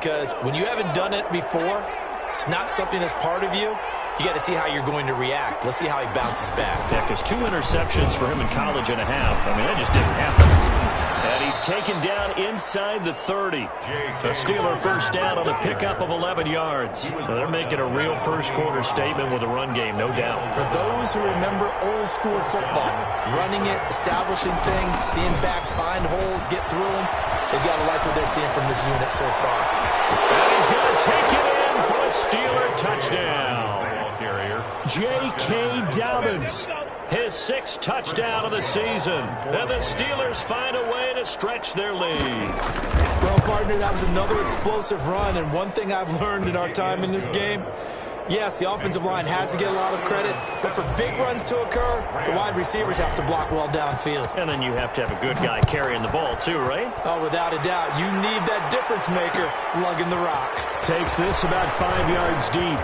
because when you haven't done it before, it's not something that's part of you. You got to see how you're going to react. Let's see how he bounces back. Yeah, because 2 interceptions for him in college and a half. I mean, that just didn't happen. And he's taken down inside the 30. A Steeler first down on a pickup of 11 yards. So they're making a real first-quarter statement with a run game, no doubt. For those who remember old-school football, running it, establishing things, seeing backs find holes, get through them, they've got to like what they're seeing from this unit so far. And he's going to take it in for a Steeler touchdown. J.K. Dobbins, his 6th touchdown of the season. And the Steelers find a way to stretch their lead. Well, partner, that was another explosive run. And one thing I've learned in our time in this game, yes, the offensive line has to get a lot of credit, but for big runs to occur, the wide receivers have to block well downfield. And then you have to have a good guy carrying the ball too, right? Oh, without a doubt. You need that difference maker lugging the rock. Takes this about 5 yards deep.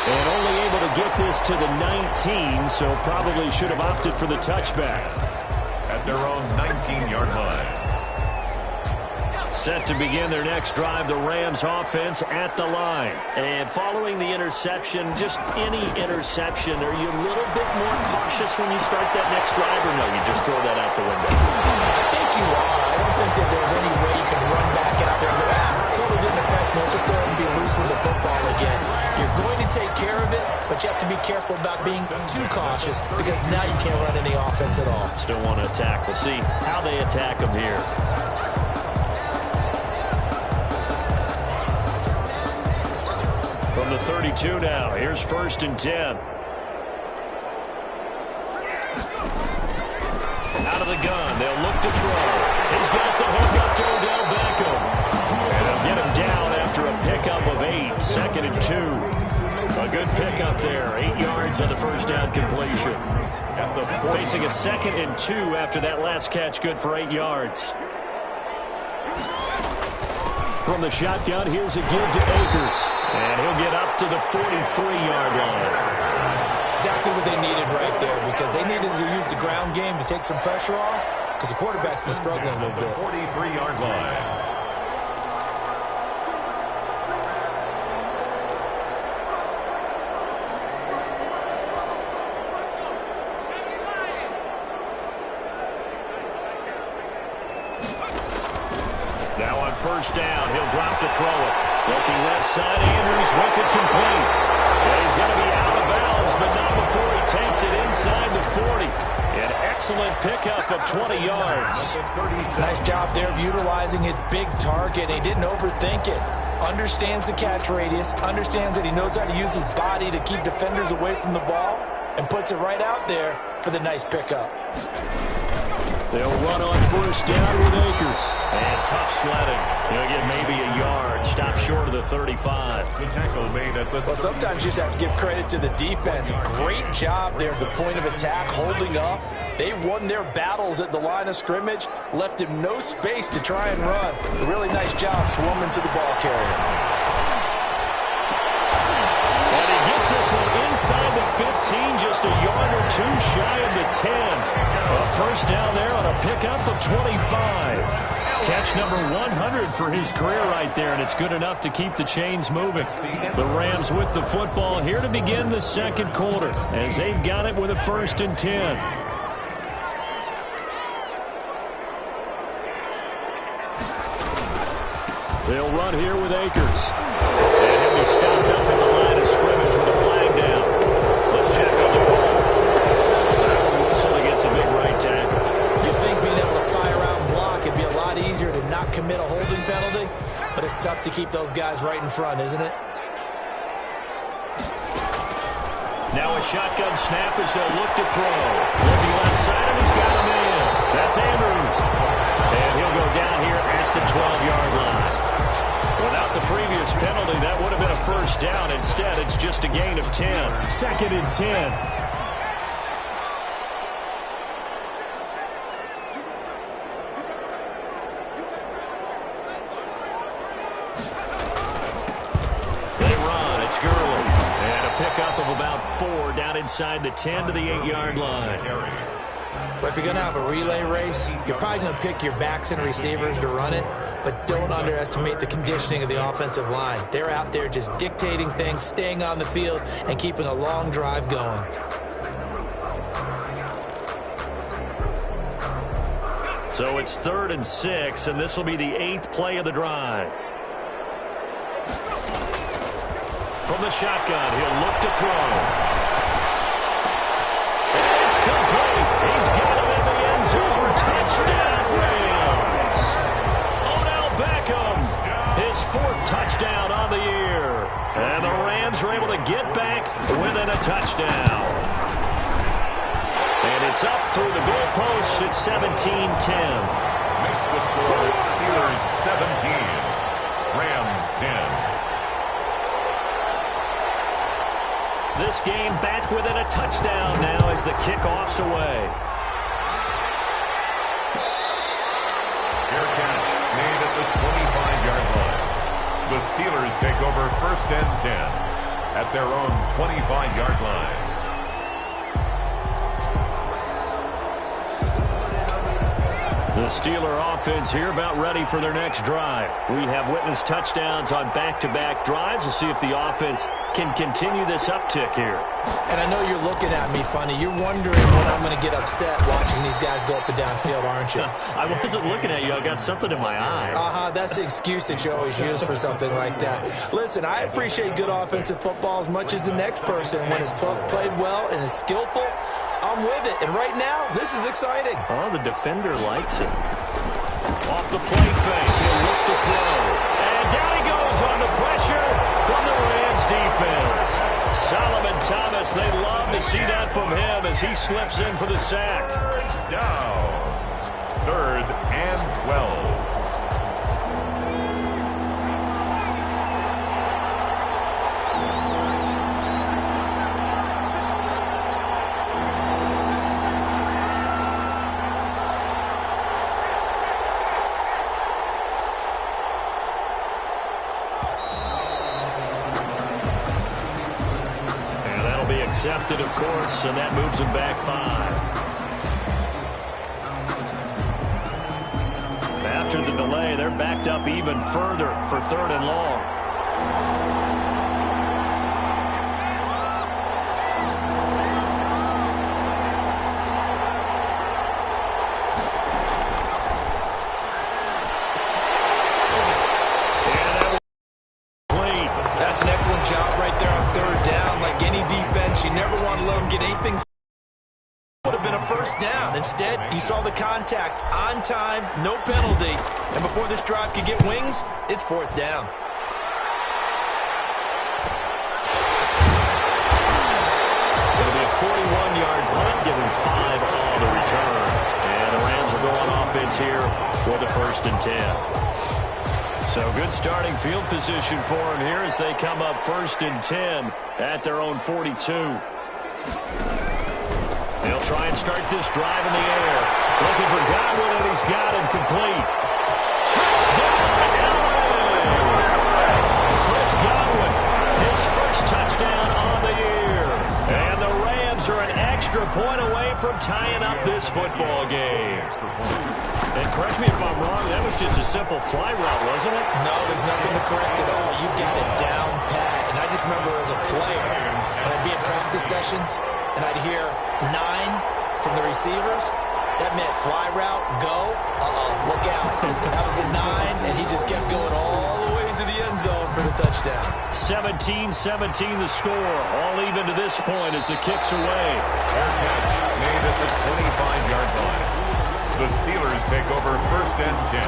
And only able to get this to the 19, so probably should have opted for the touchback. At their own 19-yard line. Set to begin their next drive, the Rams offense at the line. And following the interception, just any interception, are you a little bit more cautious when you start that next drive, or no, you just throw that out the window? I think you are. I don't think that there's any way you can run back out there and go, totally didn't affect me. Let's just go ahead and be loose with the football again. You're going to take care of it, but you have to be careful about being too cautious because now you can't run any offense at all. Still want to attack. We'll see how they attack them here. From the 32 now, here's 1st and 10. Out of the gun, they'll look to throw. He's got the hook up to Odell Beckham. And they'll get him down after a pickup of 8, 2nd and 2. A good pickup there, 8 yards on the first down completion. Facing a 2nd and 2 after that last catch, good for 8 yards. From the shotgun, here's a give to Akers. And he'll get up to the 43-yard line. Exactly what they needed right there, because they needed to use the ground game to take some pressure off, because the quarterback's been struggling a little bit. 43-yard line. Now on first down, he'll drop to throw it. Looking left side, Andrews with it complete. And he's going to be out of bounds, but not before he takes it inside the 40. An excellent pickup of 20 yards. Nice job there of utilizing his big target. He didn't overthink it. Understands the catch radius, understands that he knows how to use his body to keep defenders away from the ball, and puts it right out there for the nice pickup. They'll run on first down with Akers. And tough sledding. He'll get maybe a yard. Stop short of the 35. The tackle made at the well, sometimes you just have to give credit to the defense. Great job there at the point of attack, holding up. They won their battles at the line of scrimmage, left him no space to try and run. A really nice job swarming to the ball carrier. And he gets this one inside the 15, just a yard or two shy of the 10. A first down there on a pickup of 25. Catch number 100 for his career right there, and it's good enough to keep the chains moving. The Rams with the football here to begin the second quarter, as they've got it with a 1st and 10. They'll run here with Akers. And he'll be stopped up at the line of scrimmage with a flag down. Let's check on the call. Whistle against a big right tackle. You'd think being able to fire out and block, it'd be a lot easier to not commit a holding penalty, but it's tough to keep those guys right in front, isn't it? Now a shotgun snap as they'll look to throw. Looking left side, and he's got him in. That's Andrews. And he'll go down here at the 12-yard line. Without the previous penalty, that would have been a first down. Instead, it's just a gain of 10. 2nd and 10. Pickup of about 4 down inside the 10 to the 8-yard line. But if you're going to have a relay race, you're probably going to pick your backs and receivers to run it, but don't underestimate the conditioning of the offensive line. They're out there just dictating things, staying on the field, and keeping a long drive going. So it's 3rd and 6, and this will be the 8th play of the drive. From the shotgun, he'll look to throw. It's complete. He's got him in the end zone. Touchdown, Rams. Odell Beckham, his 4th touchdown on the year. And the Rams are able to get back within a touchdown. And it's up through the goalposts. It's 17-10. Makes the score Steelers 17, Rams 10. This game back within a touchdown now as the kickoff's away. Fair catch made at the 25-yard line. The Steelers take over 1st and 10 at their own 25-yard line. The Steeler offense here about ready for their next drive. We have witnessed touchdowns on back-to-back drives. We'll see if the offense can continue this uptick here. And I know you're looking at me funny. You're wondering when I'm going to get upset watching these guys go up and down field, aren't you? I wasn't looking at you. I've got something in my eye. That's the excuse that you always use for something like that. Listen, I appreciate good offensive football as much as the next person. When it's played well and is skillful, I'm with it. And right now, this is exciting. Oh, the defender likes it. Off the play fake, he'll look to throw. And down he goes on the pressure from the Rams defense. Solomon Thomas, they love to see that from him as he slips in for the sack. Down. 3rd and 12. Accepted, of course, and that moves him back 5. After the delay, they're backed up even further for 3rd and long. That's an excellent job right there on 3rd down. Like any defense, you never want to let them get anything. Would have been a 1st down. Instead, you saw the contact on time, no penalty. And before this drive could get wings, it's 4th down. It'll be a 41-yard punt, giving 5 on the return. And the Rams will go on offense here with a 1st and 10. So good starting field position for them here as they come up 1st and 10 at their own 42. They'll try and start this drive in the air. Looking for Godwin, and he's got him complete. Touchdown, LA! Chris Godwin, his 1st touchdown on the year. And the Rams are an extra point away from tying up this football game. And correct me if I'm wrong, that was just a simple fly route, wasn't it? No, there's nothing to correct at all. You've got it down pat. And I just remember as a player, when I'd be in practice sessions, and I'd hear 9 from the receivers, that meant fly route, go, look out. That was the 9, and he just kept going all the way into the end zone for the touchdown. 17-17 the score, all even to this point as it kicks away. Fair catch made at the 25-yard line. The Steelers take over 1st and 10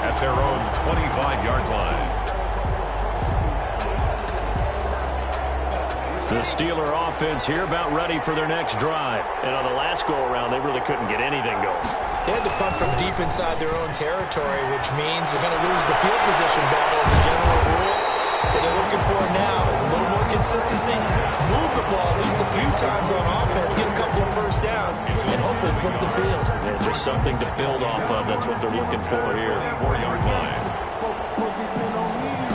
at their own 25-yard line. The Steeler offense here about ready for their next drive. And on the last go-around, they really couldn't get anything going. They had to punt from deep inside their own territory, which means they're going to lose the field position battle as a general rule. What they're looking for now is a little more consistency, move the ball at least a few times on offense, get a couple of 1st downs, and hopefully flip the field. Yeah, just something to build off of. That's what they're looking for here. 4-yard line.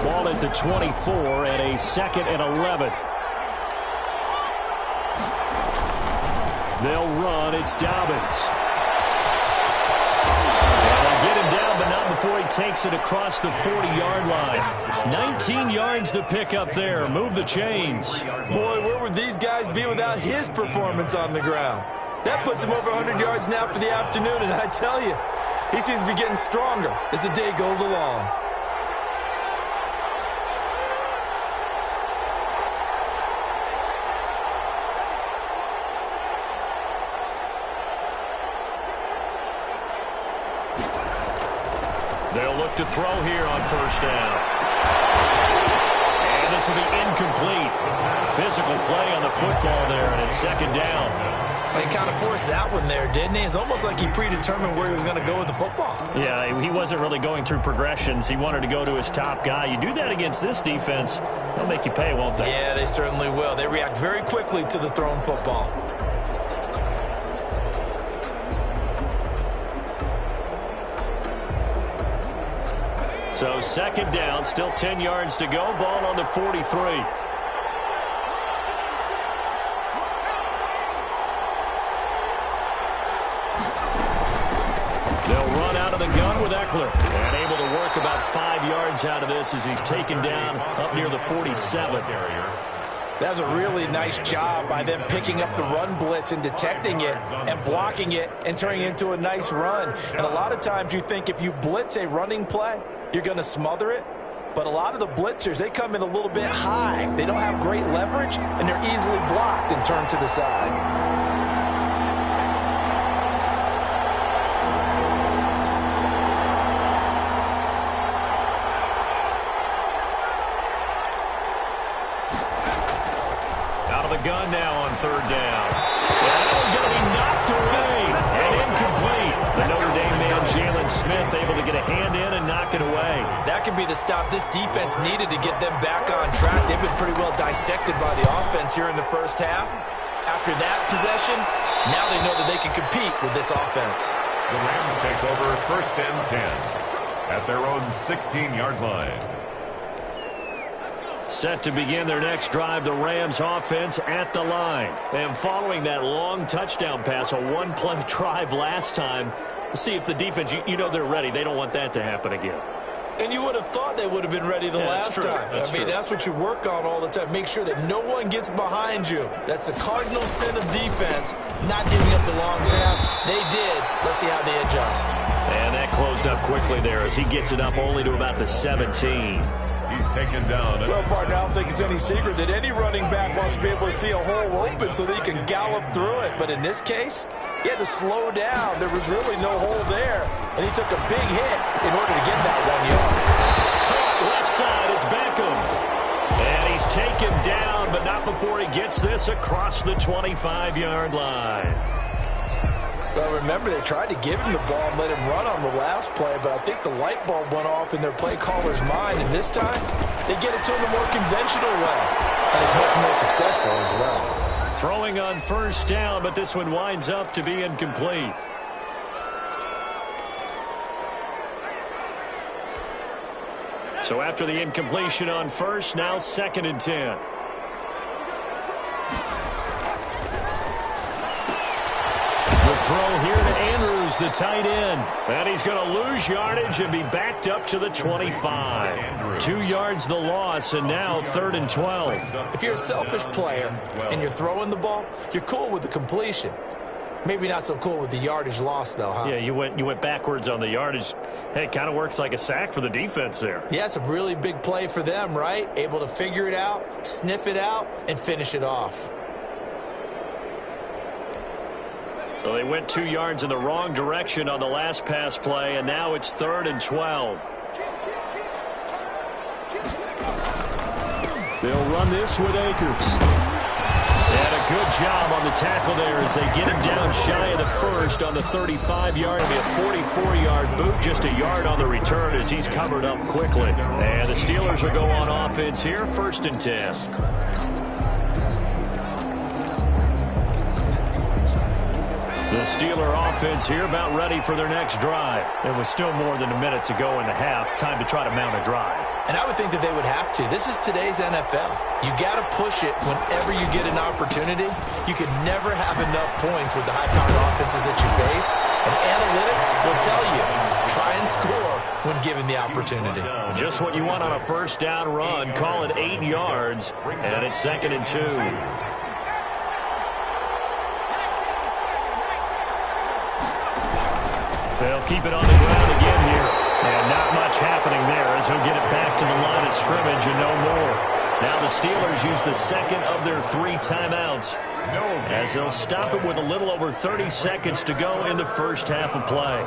Ball at the 24 and a 2nd and 11. They'll run. It's Dobbins. And they get him down, but not before he takes it across the 40-yard line. 19 yards to pick up there. Move the chains. Boy, where would these guys be without his performance on the ground? That puts him over 100 yards now for the afternoon, and I tell you, he seems to be getting stronger as the day goes along. They'll look to throw here on first down. And this will be incomplete. Physical play on the football there, and it's second down. He kind of forced that one there, didn't he? It's almost like he predetermined where he was going to go with the football. Yeah, he wasn't really going through progressions. He wanted to go to his top guy. You do that against this defense, they'll make you pay, won't they? Yeah, they certainly will. They react very quickly to the thrown football. So second down, still 10 yards to go. Ball on the 43. They'll run out of the gun with Eckler. And able to work about 5 yards out of this as he's taken down up near the 47. That's a really nice job by them picking up the run blitz and detecting it and blocking it and turning it into a nice run. And a lot of times you think if you blitz a running play, you're going to smother it. But a lot of the blitzers, they come in a little bit high. They don't have great leverage, and they're easily blocked and turned to the side. Gun now on third down. And going to be knocked away and incomplete. The Notre Dame man, Jalen Smith, able to get a hand in and knock it away. That could be the stop this defense needed to get them back on track. They've been pretty well dissected by the offense here in the first half. After that possession, now they know that they can compete with this offense. The Rams take over first and 10 at their own 16-yard line. Set to begin their next drive, the Rams offense at the line. And following that long touchdown pass, a one-play drive last time, see if the defense, you know they're ready. They don't want that to happen again. And you would have thought they would have been ready the last time. That's what you work on all the time. Make sure that no one gets behind you. That's the cardinal sin of defense, not giving up the long pass. They did. Let's see how they adjust. And that closed up quickly there as he gets it up only to about the 17. He's taken down. Well, partner, I don't think it's any secret that any running back wants to be able to see a hole open so that he can gallop through it. But in this case, he had to slow down. There was really no hole there, and he took a big hit in order to get that 1 yard. Caught left side, it's Beckham. And he's taken down, but not before he gets this across the 25-yard line. Well, remember, they tried to give him the ball and let him run on the last play, but I think the light bulb went off in their play caller's mind, and this time, they get it to him a more conventional way, and it's much more successful as well. Throwing on first down, but this one winds up to be incomplete. So after the incompletion on first, now second and 10. Throw here to Andrews, the tight end. And he's going to lose yardage and be backed up to the 25. 2 yards the loss, and now third and 12. If you're a selfish player and you're throwing the ball, you're cool with the completion. Maybe not so cool with the yardage loss, though, huh? Yeah, you went backwards on the yardage. Hey, it kind of works like a sack for the defense there. Yeah, it's a really big play for them, right? Able to figure it out, sniff it out, and finish it off. So they went 2 yards in the wrong direction on the last pass play, and now it's third and 12. They'll run this with Akers. And a good job on the tackle there as they get him down shy of the first on the 35-yard. It'll be a 44-yard boot, just a yard on the return as he's covered up quickly. And the Steelers will go on offense here, first and 10. The Steeler offense here about ready for their next drive. There was still more than a minute to go in the half. Time to try to mount a drive. And I would think that they would have to. This is today's NFL. You got to push it whenever you get an opportunity. You can never have enough points with the high-powered offenses that you face. And analytics will tell you, try and score when given the opportunity. Just what you want on a first down run. Call it 8 yards. And it's 2nd and 2. They'll keep it on the ground again here. And not much happening there as he'll get it back to the line of scrimmage and no more. Now the Steelers use the second of their 3 timeouts as they'll stop it with a little over 30 seconds to go in the first half of play.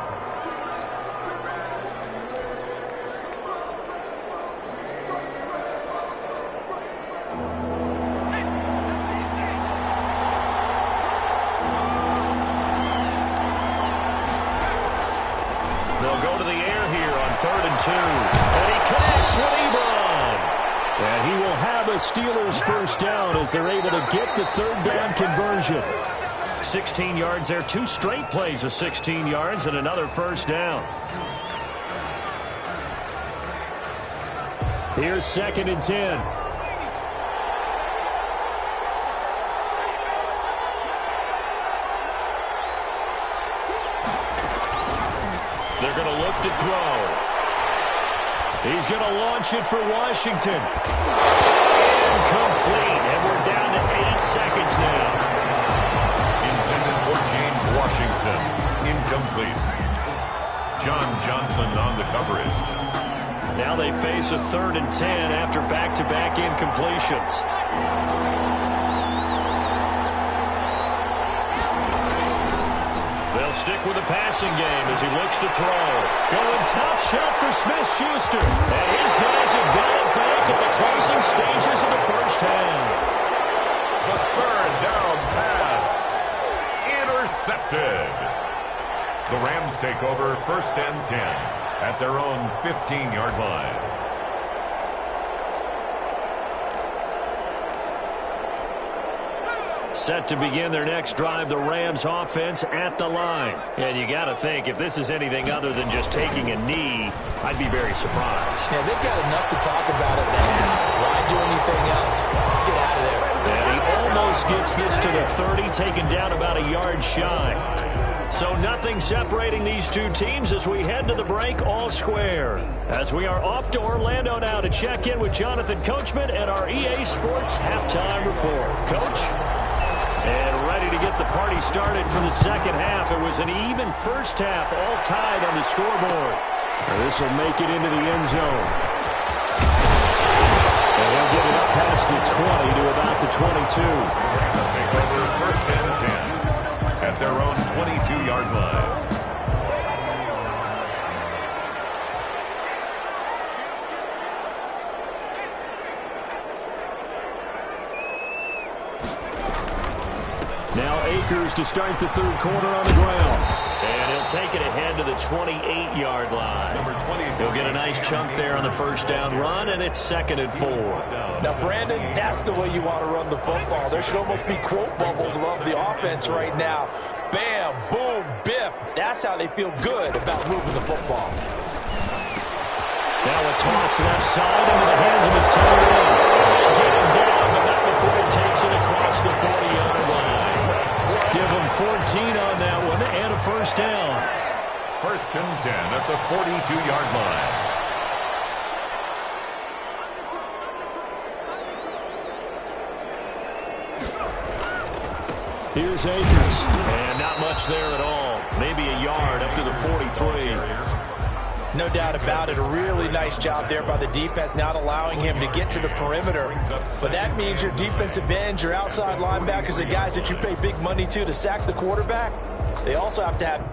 They'll go to the air here on 3rd and 2. And he connects with Ebron. And he will have a Steelers first down as they're able to get the 3rd down conversion. 16 yards there. 2 straight plays of 16 yards and another first down. Here's 2nd and 10. They're going to look to throw. He's going to launch it for Washington. Incomplete, and we're down to 8 seconds now. Intended for James Washington. Incomplete. John Johnson on the coverage. Now they face a 3rd and 10 after back-to-back incompletions. They'll stick with the passing game as he looks to throw. Going top shelf for Smith-Schuster. And his guys have got it back at the closing stages of the first half. The 3rd down pass. Intercepted. The Rams take over 1st and 10 at their own 15-yard line. Set to begin their next drive, the Rams offense at the line. And you got to think, if this is anything other than just taking a knee, I'd be very surprised. Yeah, they've got enough to talk about at the half. Why do anything else? Let's get out of there. And he almost gets this to the 30, taken down about a yard shy. So nothing separating these two teams as we head to the break, all square. As we are off to Orlando now to check in with Jonathan Coachman and our EA Sports halftime report. Coach? And ready to get the party started for the second half. It was an even first half, all tied on the scoreboard. This will make it into the end zone. And they'll get it up past the 20 to about the 22. Rams take over 1st and 10 at their own 22-yard line. Now Akers to start the 3rd quarter on the ground. And he'll take it ahead to the 28-yard line. He'll get a nice chunk there on the first down run, and it's 2nd and 4. Now, Brandon, that's the way you want to run the football. There should almost be quote bubbles above the offense right now. Bam, boom, biff. That's how they feel good about moving the football. Now a toss left side into the hands of his tight end. Get him down, but not before he takes it across the 40-yard line. Give him 14 on that one and a first down. 1st and 10 at the 42-yard line. Here's Akers. And not much there at all. Maybe a yard up to the 43. No doubt about it. A really nice job there by the defense, not allowing him to get to the perimeter. But that means your defensive ends, your outside linebackers, the guys that you pay big money to sack the quarterback, they also have to have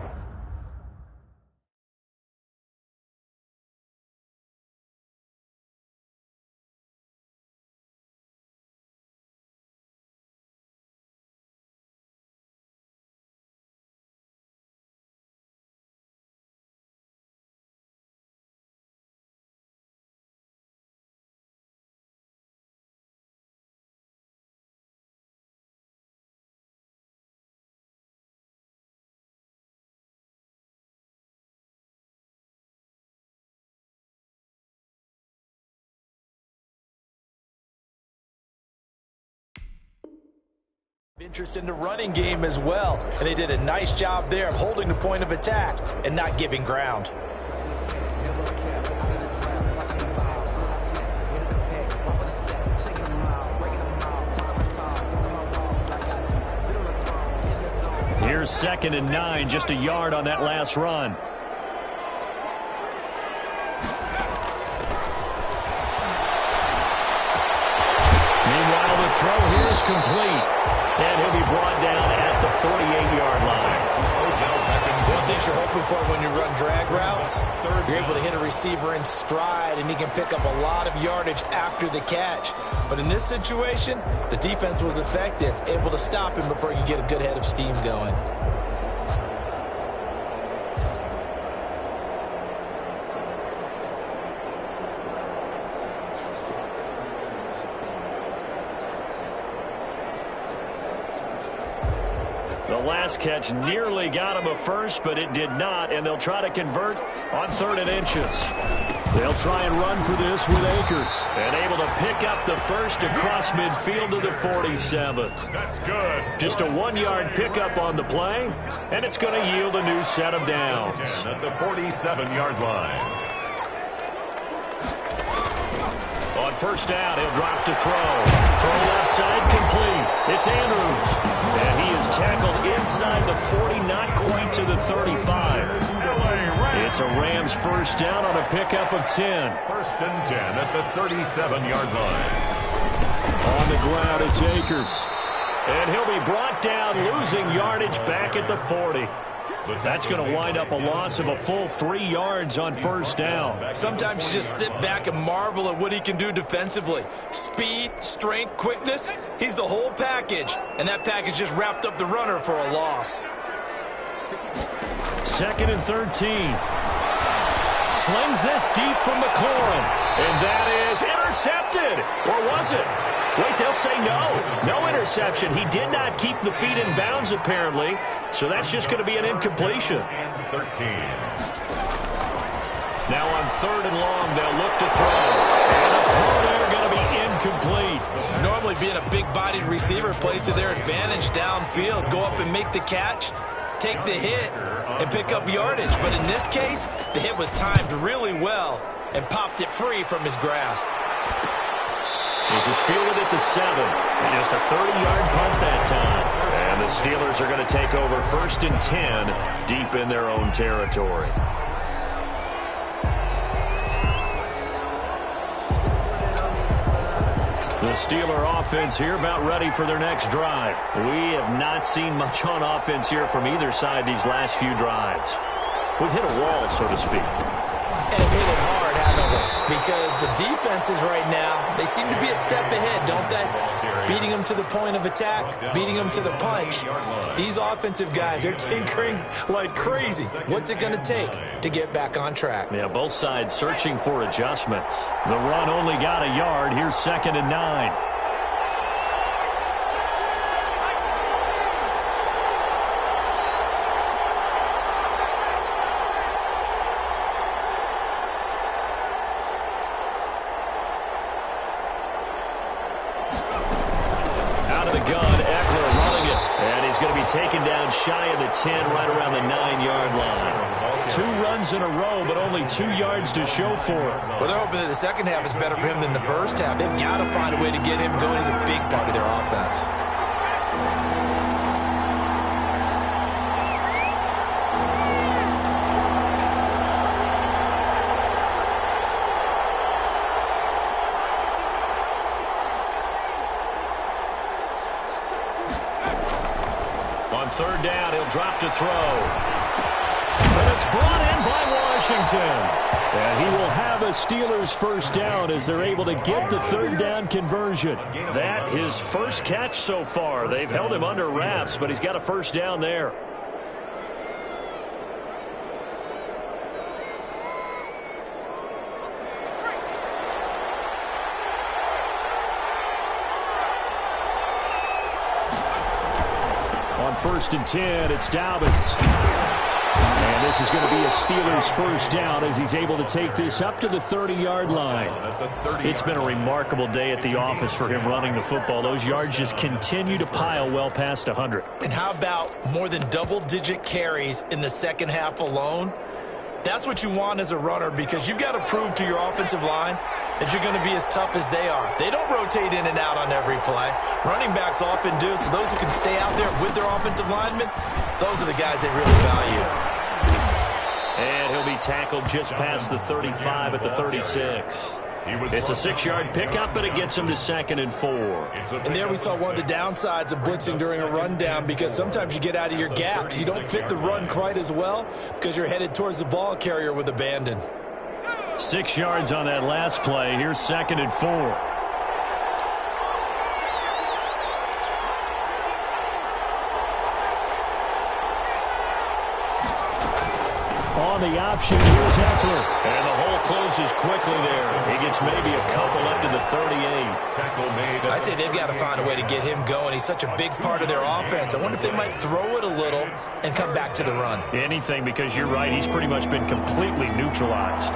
Interest in the running game as well, and they did a nice job there of holding the point of attack and not giving ground. Here's 2nd and 9, just a yard on that last run. Meanwhile, the throw here is complete. And he'll be brought down at the 48-yard line. One thing you're hoping for when you run drag routes, you're able to hit a receiver in stride, and he can pick up a lot of yardage after the catch. But in this situation, the defense was effective, able to stop him before he could get a good head of steam going. The last catch nearly got him a first, but it did not, and they'll try to convert on 3rd and inches. They'll try and run for this with Akers. And able to pick up the first across midfield to the 47. That's good. Just a 1-yard pickup on the play, and it's going to yield a new set of downs. At the 47-yard line. On 1st down, he'll drop to throw. Throw left side complete. It's Andrews. And he is tackled inside the 40, not quite to the 35. It's a Rams 1st down on a pickup of 10. 1st and 10 at the 37-yard line. On the ground, it's Akers. And he'll be brought down, losing yardage back at the 40. That's going to wind up a loss of a full 3 yards on 1st down. Sometimes you just sit back and marvel at what he can do defensively. Speed, strength, quickness, he's the whole package. And that package just wrapped up the runner for a loss. 2nd and 13. Slings this deep from McLaurin. And that is intercepted. Or was it? Wait, they'll say no. No interception. He did not keep the feet in bounds, apparently. So that's just going to be an incompletion. 13. Now on 3rd and long, they'll look to throw. And the throw there going to be incomplete. Normally being a big-bodied receiver plays to their advantage downfield. Go up and make the catch, take the hit, and pick up yardage. But in this case, the hit was timed really well and popped it free from his grasp. This is fielded at the 7. Just a 30-yard punt that time. And the Steelers are going to take over 1st and 10 deep in their own territory. The Steeler offense here about ready for their next drive. We have not seen much on offense here from either side these last few drives. We've hit a wall, so to speak. And hit it hard, haven't we? Because the defenses right now, they seem to be a step ahead, don't they? Beating them to the point of attack, beating them to the punch. These offensive guys, they're tinkering like crazy. What's it going to take to get back on track? Yeah, both sides searching for adjustments. The run only got a yard. Here's 2nd and 9. Taken down shy of the 10, right around the 9-yard line. 2 runs in a row, but only 2 yards to show for it. Well, they're hoping that the second half is better for him than the first half. They've got to find a way to get him going. He's a big part of their offense. On 3rd down, he'll drop to throw. And it's brought in by Washington. And he will have a Steelers 1st down as they're able to get the 3rd down conversion. That his first catch so far. They've held him under wraps, but he's got a 1st down there. On 1st and 10, it's Dobbins. And this is going to be a Steelers first down as he's able to take this up to the 30-yard line. It's been a remarkable day at the office for him running the football. Those yards just continue to pile well past 100. And how about more than double-digit carries in the second half alone? That's what you want as a runner, because you've got to prove to your offensive line that you're going to be as tough as they are. They don't rotate in and out on every play. Running backs often do, so those who can stay out there with their offensive linemen, those are the guys they really value. And he'll be tackled just past the 35 at the 36. It's a 6-yard pickup, but it gets him to 2nd and 4. And there we saw one of the downsides of blitzing during a rundown, because sometimes you get out of your gaps. You don't fit the run quite as well because you're headed towards the ball carrier with abandon. 6 yards on that last play. Here's 2nd and 4. On the option, here's Eckler. And the hole closes quickly there. He gets maybe a couple up to the 38. Tackle made. I'd say they've got to find a way to get him going. He's such a big part of their offense. I wonder if they might throw it a little and come back to the run. Anything, because you're right. He's pretty much been completely neutralized.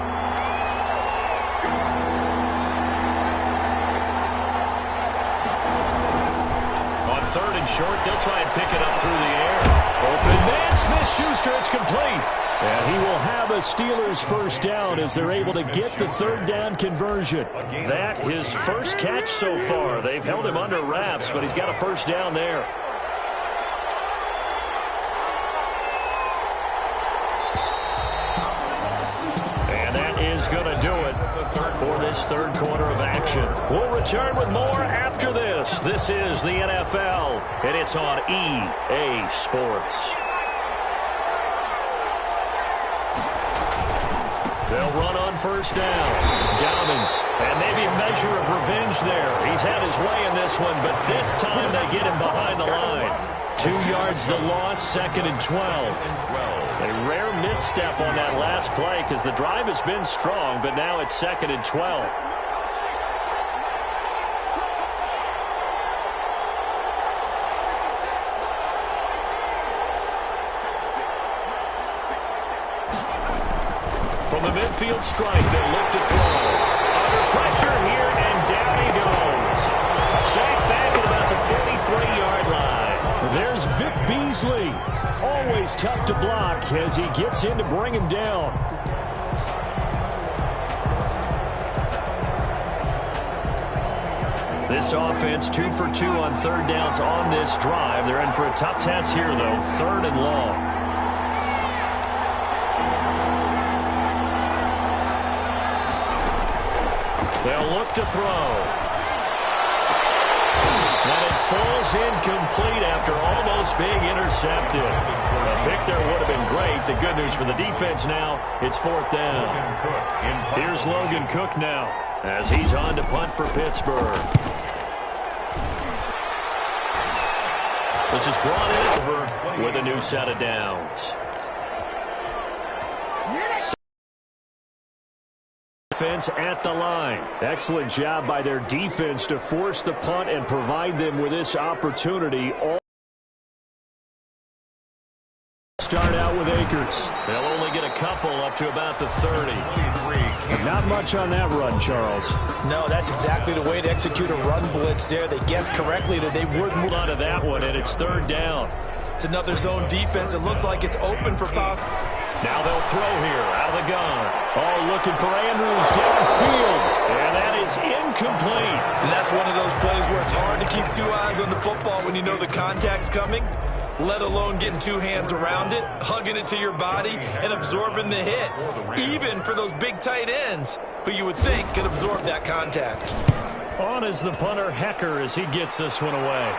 On 3rd and short, they'll try and pick it up through the air. Open man, Smith-Schuster, it's complete. And he will have a Steelers first down as they're able to get the 3rd down conversion. That his first catch so far. They've held him under wraps, but he's got a first down there. And that is going to do it for this 3rd quarter of action. We'll return with more after this. This is the NFL, and it's on EA Sports. They'll run on first down. Dobbins, and maybe a measure of revenge there. He's had his way in this one, but this time they get him behind the line. 2 yards the loss, 2nd and 12. A rare misstep on that last play because the drive has been strong, but now it's 2nd and 12. From the midfield stripe, they'll look to throw. Under pressure here, and down he goes. Sacked back at about the 43-yard line. There's Vic Beasley. Always tough to block as he gets in to bring him down. This offense 2 for 2 on 3rd downs on this drive. They're in for a tough test here, though. 3rd and long. They'll look to throw. And it falls incomplete after almost being intercepted. A pick there would have been great. The good news for the defense now, it's 4th down. Here's Logan Cook now as he's on to punt for Pittsburgh. This is brought in over with a new set of downs. Defense at the line. Excellent job by their defense to force the punt and provide them with this opportunity. All start out with Akers. They'll only get a couple up to about the 30. Not much on that run, Charles. No, that's exactly the way to execute a run blitz there. They guessed correctly that they would move on to that one, and it's 3rd down. It's another zone defense. It looks like it's open for pass. Now they'll throw here out of the gun. Oh, looking for Andrews downfield. And that is incomplete. And that's one of those plays where it's hard to keep 2 eyes on the football when you know the contact's coming, let alone getting 2 hands around it, hugging it to your body, and absorbing the hit. Even for those big tight ends who you would think could absorb that contact. On is the punter, Hecker, as he gets this one away.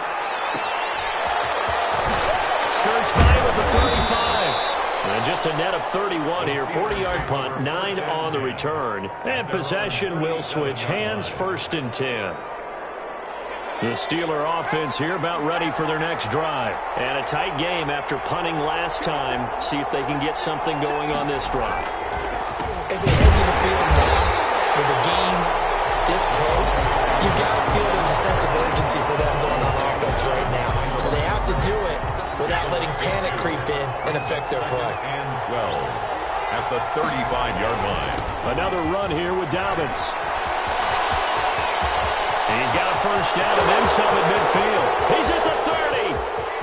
Skirts by with the 35. And just a net of 31 here. 40-yard punt, 9 on the return. And possession will switch hands, 1st and 10. The Steeler offense here about ready for their next drive. And a tight game after punting last time. See if they can get something going on this drive. As they head to the field now, with the game this close, you've got to feel there's a sense of urgency for them going on offense right now. But they have to do it without letting panic creep in and affect their play. And 12 at the 35-yard line. Another run here with Dobbins. He's got a first down and then some at midfield. He's at the 30,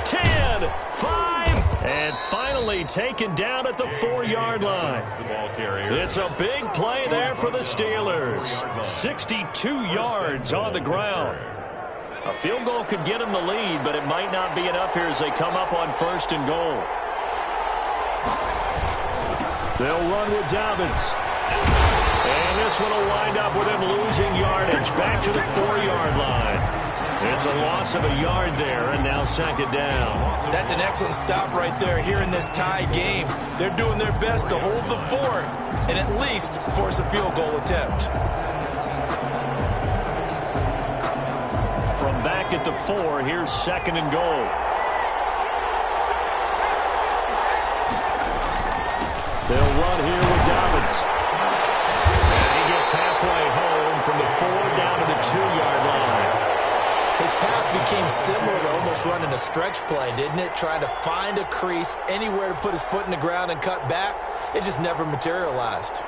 10, 5, and finally taken down at the 4-yard line. It's a big play there for the Steelers. 62 yards on the ground. A field goal could get them the lead, but it might not be enough here as they come up on 1st and goal. They'll run with Dobbins. And this one will wind up with him losing yardage back to the 4-yard line. It's a loss of a yard there, and now 2nd down. That's an excellent stop right there here in this tie game. They're doing their best to hold the fort and at least force a field goal attempt. From back at the 4, here's 2nd and goal. They'll run here with Dobbins. Halfway home from the 4 down to the 2-yard line. His path became similar to almost running a stretch play, didn't it? Trying to find a crease, anywhere to put his foot in the ground and cut back. It just never materialized.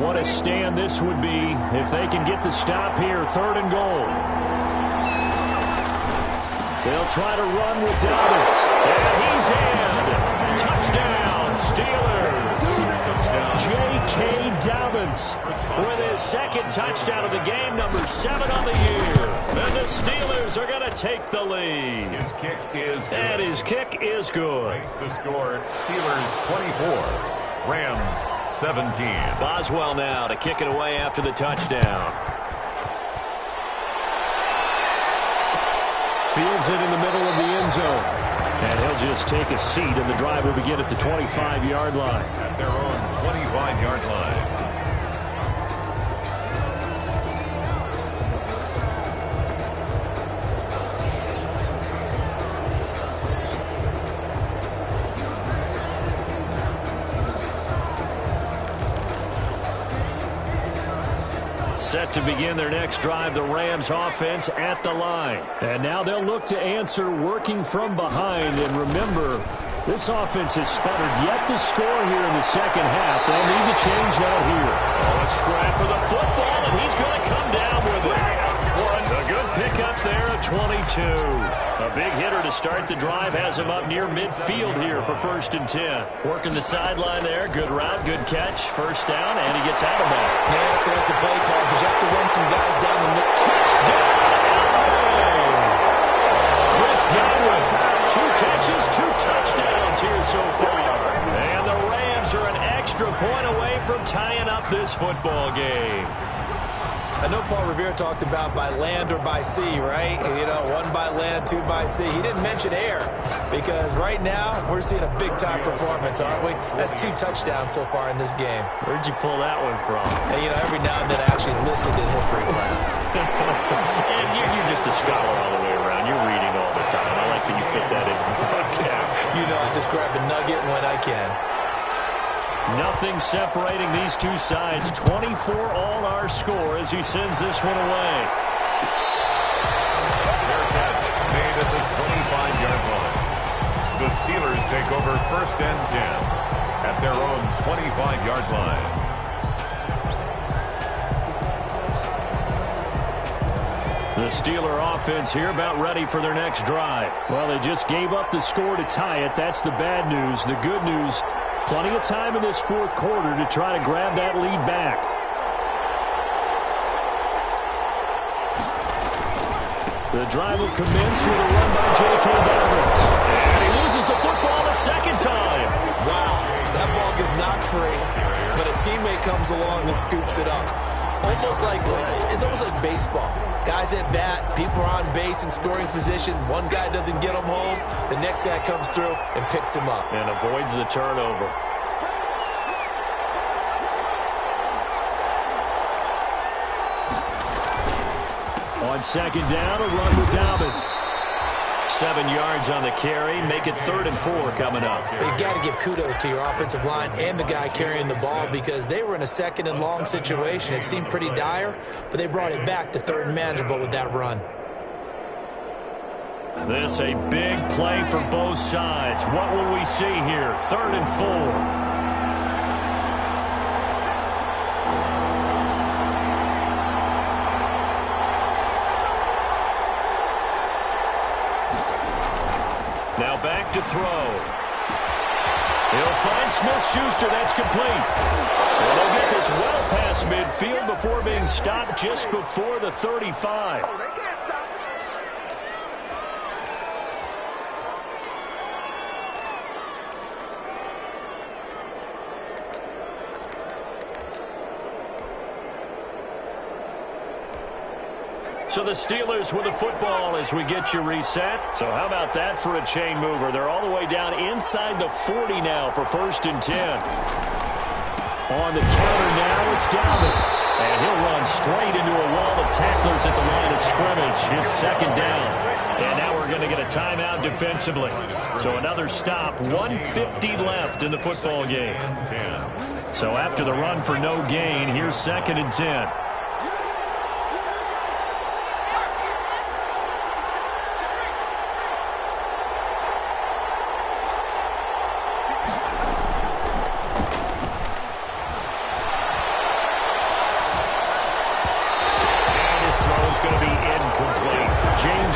What a stand this would be if they can get the stop here. 3rd and goal. They'll try to run with Dobbins. And he's in. Touchdown, Steelers. J.K. Dobbins with his 2nd touchdown of the game, number 7 on the year. And the Steelers are going to take the lead. His kick is good. And his kick is good. The score, Steelers 24, Rams 17. Boswell now to kick it away after the touchdown. Fields it in the middle of the end zone. And he'll just take a seat, and the drive will begin at the 25-yard line. At their own 25-yard line. Set to begin their next drive, the Rams offense at the line. And now they'll look to answer working from behind. And remember, this offense has sputtered yet to score here in the 2nd half. They'll need to change that here. Oh, a scrap for the football, and he's going to come down with it. A good pickup there at 22. A big hitter to start the drive has him up near midfield here for 1st and 10. Working the sideline there. Good route, good catch. 1st down, and he gets out of that. You have to let the play call because you have to run some guys down the middle. Touchdown! Chris Godwin. 2 catches, 2 touchdowns here so far. And the Rams are an extra point away from tying up this football game. I know Paul Revere talked about by land or by sea, right? You know, 1 by land, 2 by sea. He didn't mention air because right now we're seeing a big-time performance, aren't we? That's 2 touchdowns so far in this game. Where'd you pull that one from? And, you know, every now and then I actually listened in history class. And you're just a scholar all the way around. You're reading all the time. I like that you fit that into the broadcast. You know, I just grab a nugget when I can. Nothing separating these two sides. 24 all our score as he sends this one away. Fair catch made at the 25-yard line. The Steelers take over 1st and 10 at their own 25-yard line. The Steeler offense here about ready for their next drive. Well, they just gave up the score to tie it. That's the bad news. The good news, plenty of time in this 4th quarter to try to grab that lead back. The drive will commence with a run by J.K. Dobbins. And he loses the football a 2nd time. Wow, that ball gets knocked free, but a teammate comes along and scoops it up. It's almost like baseball. Guys at bat, people are on base in scoring position. One guy doesn't get him home. The next guy comes through and picks him up. And avoids the turnover. On 2nd down, a run with Dobbins. 7 yards on the carry. Make it 3rd and 4 coming up. You've got to give kudos to your offensive line and the guy carrying the ball because they were in a 2nd and long situation. It seemed pretty dire, but they brought it back to 3rd and manageable with that run. This a big play for both sides. What will we see here? 3rd and 4. Now back to throw. He'll find Smith-Schuster. That's complete. And they'll get this well past midfield before being stopped just before the 35. So the Steelers with the football as we get you reset. So how about that for a chain mover? They're all the way down inside the 40 now for 1st and 10. On the counter now, it's Dobbins. And he'll run straight into a wall of tacklers at the line of scrimmage. It's 2nd down. And now we're going to get a timeout defensively. So another stop, 1:50 left in the football game. So after the run for no gain, here's 2nd and 10.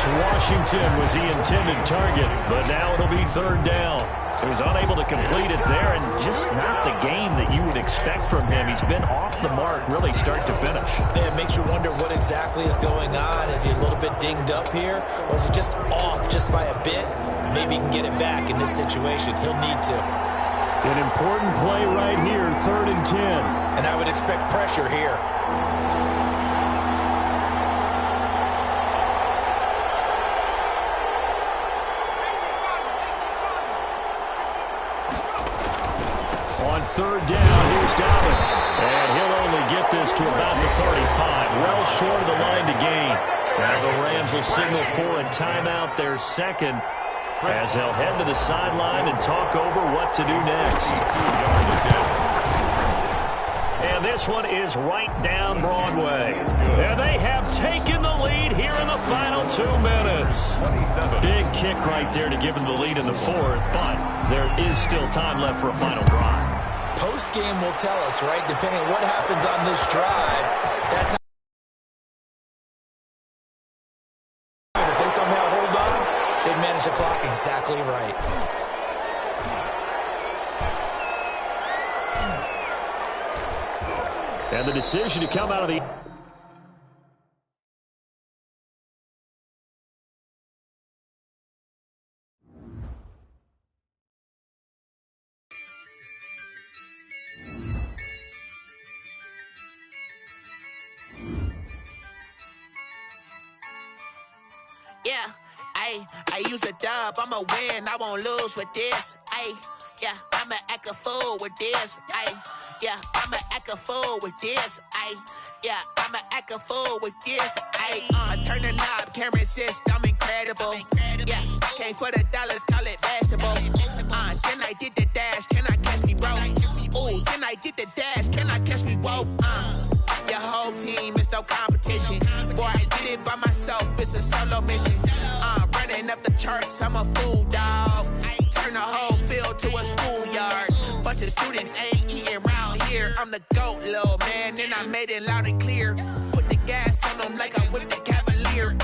Washington was the intended target, but now it'll be 3rd down. He was unable to complete it there, and just not the game that you would expect from him. He's been off the mark, really, start to finish. Yeah, it makes you wonder what exactly is going on. Is he a little bit dinged up here, or is he just off just by a bit? Maybe he can get it back in this situation. He'll need to. An important play right here, 3rd and 10. And I would expect pressure here. On 3rd down, here's Dobbins. And he'll only get this to about the 35. Well short of the line to gain. Now the Rams will signal for a timeout, their 2nd, as they'll head to the sideline and talk over what to do next. And this one is right down Broadway. And they have taken the lead here in the final 2 minutes. Big kick right there to give them the lead in the 4th, but there is still time left for a final drive. Post-game will tell us, right? Depending on what happens on this drive, that's how. If they somehow hold on, they manage the clock exactly right. And the decision to come out of the... Yeah, I use a dub, I'ma win, I won't lose with this. Yeah, I'ma act a fool with this. Yeah, I'ma act a fool with this. Yeah, I'ma act a fool with this. I turn the knob, camera assist, I'm incredible. Yeah, came for the dollars, call it vegetable. Then I did the dash, can I catch me, bro? Ooh, then I did the dash, can I catch me, whoa? Your whole team is no competition. Boy, I did it by myself, it's a solo mission. Running up the charts, I'm a fool, dog. Turn the whole field to a schoolyard. Bunch of students ain't eating round here. I'm the GOAT, little man, and I made it loud and clear. Put the gas on them like I'm with the Cavalier.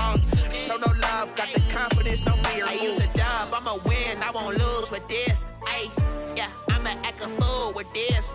Show no love, got the confidence, no fear. I use a dub, I'ma win, I won't lose with this. Yeah, I'ma act a fool with this.